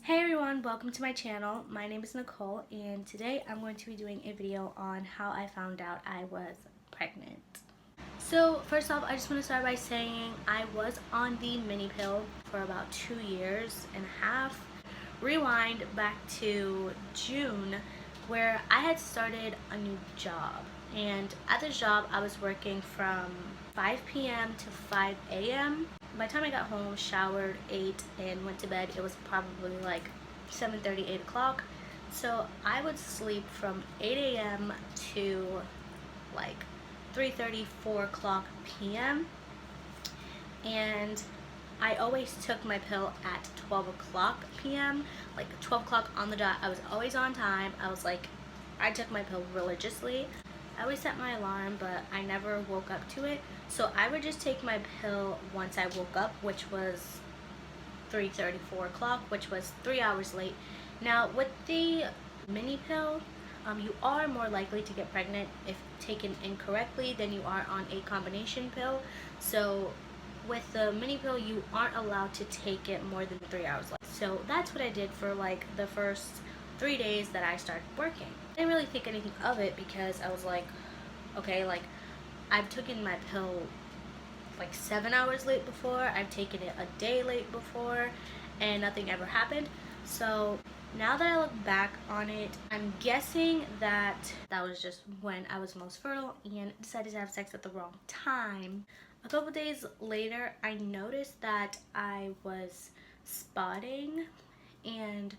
Hey everyone, welcome to my channel. My name is Nicole and today I'm going to be doing a video on how I found out I was pregnant. So first off, I just want to start by saying I was on the mini pill for about 2 years and a half. Rewind back to June where I had started a new job, and at this job I was working from 5 p.m. to 5 a.m. By the time I got home, showered, ate, and went to bed, it was probably like 7:30, 8 o'clock. So I would sleep from 8 a.m. to like 3:30, 4 o'clock p.m. And I always took my pill at 12 o'clock p.m. Like 12 o'clock on the dot. I was always on time. I took my pill religiously. I always set my alarm, but I never woke up to it. So I would just take my pill once I woke up, which was 3:30, 4 o'clock, which was 3 hours late. Now, with the mini pill, you are more likely to get pregnant if taken incorrectly than you are on a combination pill. So with the mini pill, you aren't allowed to take it more than 3 hours late. So that's what I did for like the first 3 days that I started working. I didn't really think anything of it because I was like, okay, like I've taken my pill like 7 hours late before, I've taken it a day late before, and nothing ever happened. So now that I look back on it, I'm guessing that that was just when I was most fertile and decided to have sex at the wrong time. A couple days later, I noticed that I was spotting, and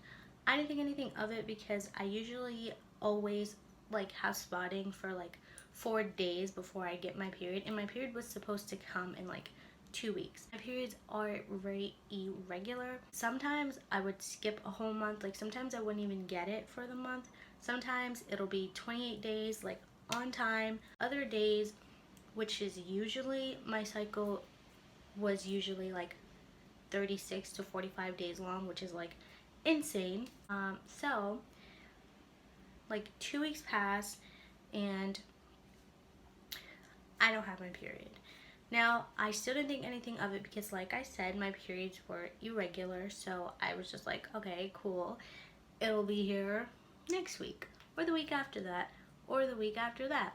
I didn't think anything of it because I usually always like have spotting for like 4 days before I get my period, and my period was supposed to come in like 2 weeks. My periods are very irregular. Sometimes I would skip a whole month, like sometimes I wouldn't even get it for the month. Sometimes it'll be 28 days like on time. Other days, which is usually my cycle was usually like 36 to 45 days long, which is like insane. So like 2 weeks pass and I don't have my period. Now, I still didn't think anything of it because, like I said, my periods were irregular. So I was just like, okay, cool. It'll be here next week, or the week after that, or the week after that.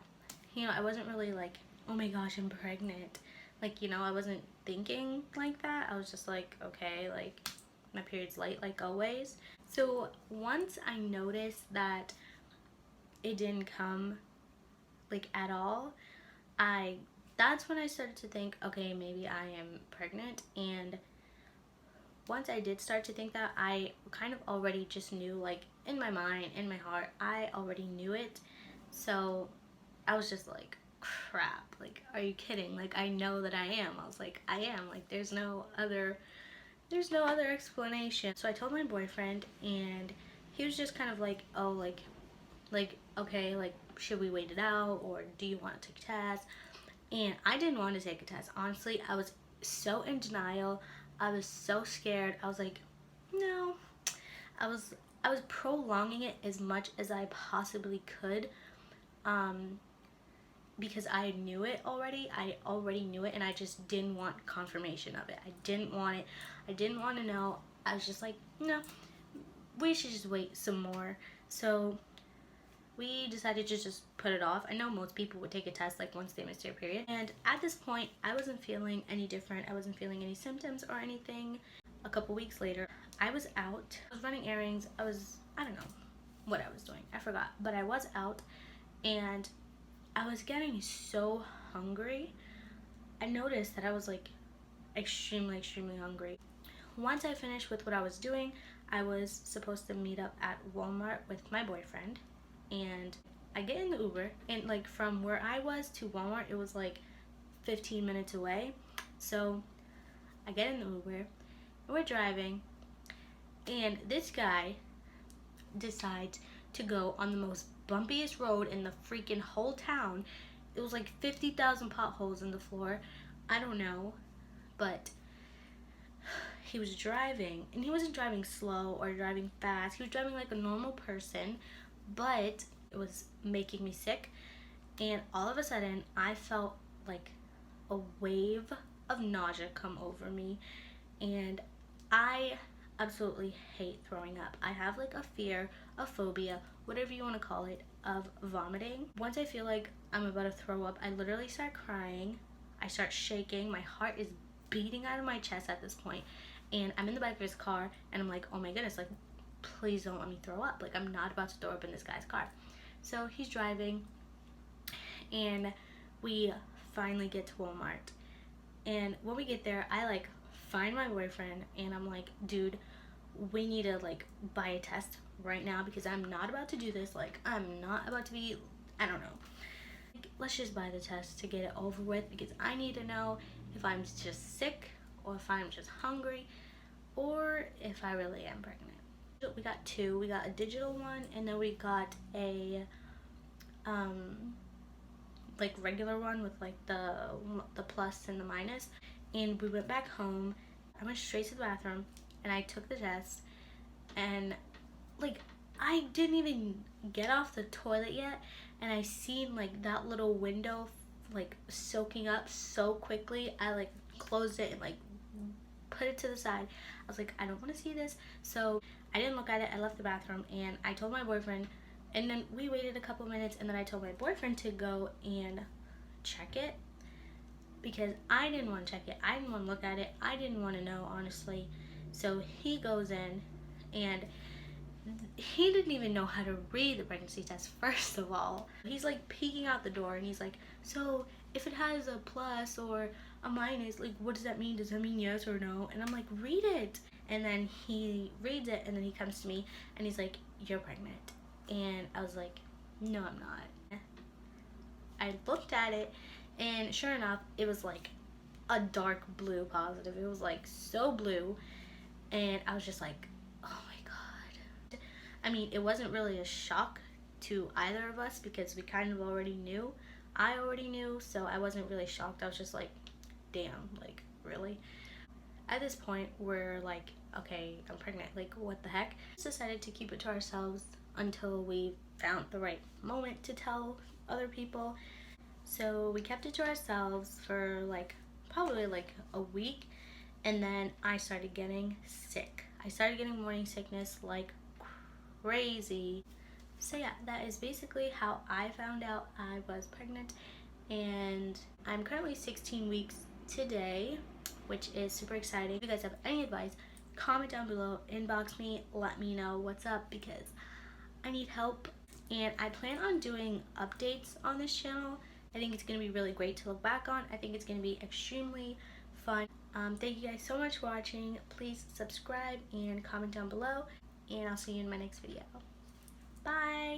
I wasn't really like, oh my gosh, I'm pregnant. Like, I wasn't thinking like that. I was just like, okay, like my period's late, like always. So once I noticed that it didn't come like at all, I that's when I started to think, okay, maybe I am pregnant. And once I did start to think that, I kind of already just knew, like in my mind, in my heart, I already knew it. So I was just like, crap, like, are you kidding? Like, I know that I am. I was like, I am. Like, there's no other explanation. So I told my boyfriend, and he was just kind of like, oh, like okay, like should we wait it out, or do you want to take a test? And I didn't want to take a test. Honestly, I was so in denial. I was so scared. I was like, no. I was I was prolonging it as much as I possibly could. Um because I knew it already. I already knew it, and I just didn't want confirmation of it. I didn't want it. I didn't want to know. I was just like, no, we should just wait some more. So we decided to just put it off. I know most people would take a test like once they missed their period. And at this point, I wasn't feeling any different. I wasn't feeling any symptoms or anything. A couple weeks later, I was out. I was running errands. I don't know what I was doing. I forgot. But I was out, and I was getting so hungry. I noticed that I was like extremely, extremely hungry. Once I finished with what I was doing, I was supposed to meet up at Walmart with my boyfriend, and I get in the Uber, and like from where I was to Walmart, it was like 15 minutes away. So I get in the Uber, and we're driving, and this guy decides to go on the most bumpiest road in the freaking whole town. It was like 50,000 potholes in the floor. I don't know, but he was driving, and he wasn't driving slow or driving fast. He was driving like a normal person, but it was making me sick. And all of a sudden, I felt like a wave of nausea come over me, and I absolutely hate throwing up. I have like a fear, a phobia, whatever you want to call it, of vomiting. Once I feel like I'm about to throw up, I literally start crying. I start shaking. My heart is beating out of my chest at this point. And I'm in the back of his car and I'm like, oh my goodness, like, please don't let me throw up. Like, I'm not about to throw up in this guy's car. So he's driving and we finally get to Walmart. And when we get there, I like find my boyfriend and I'm like, dude, we need to like buy a test right now because I'm not about to do this. Like, I'm not about to be, I don't know. Like, let's just buy the test to get it over with because I need to know if I'm just sick or if I'm just hungry or if I really am pregnant. We got two. We got a digital one and then we got a like regular one with like the plus and the minus. And we went back home. I went straight to the bathroom and I took the test and like I didn't even get off the toilet yet and I seen like that little window like soaking up so quickly. I like closed it and like put it to the side. I was like, I don't want to see this. So I didn't look at it. I left the bathroom and I told my boyfriend, and then we waited a couple minutes and then I told my boyfriend to go and check it because I didn't want to check it. I didn't want to look at it. I didn't want to know, honestly. So he goes in and he didn't even know how to read the pregnancy test, first of all. He's like peeking out the door and he's like, so if it has a plus or a minus, like what does that mean? Does that mean yes or no? And I'm like, read it. And then he reads it and then he comes to me and he's like, you're pregnant. And I was like, no, I'm not. I looked at it and sure enough, it was like a dark blue positive. It was like so blue and I was just like, oh my God. I mean, it wasn't really a shock to either of us because we kind of already knew. I already knew, so I wasn't really shocked. I was just like, damn, like, really? At this point, we're like, okay, I'm pregnant. Like, what the heck? We just decided to keep it to ourselves until we found the right moment to tell other people. So we kept it to ourselves for like probably like a week, and then I started getting sick. I started getting morning sickness like crazy. So yeah, that is basically how I found out I was pregnant, and I'm currently 16 weeks today, which is super exciting. If you guys have any advice, comment down below, inbox me, let me know what's up because I need help. And I plan on doing updates on this channel. I think it's going to be really great to look back on. I think it's going to be extremely fun. Thank you guys so much for watching. Please subscribe and comment down below, and I'll see you in my next video. Bye!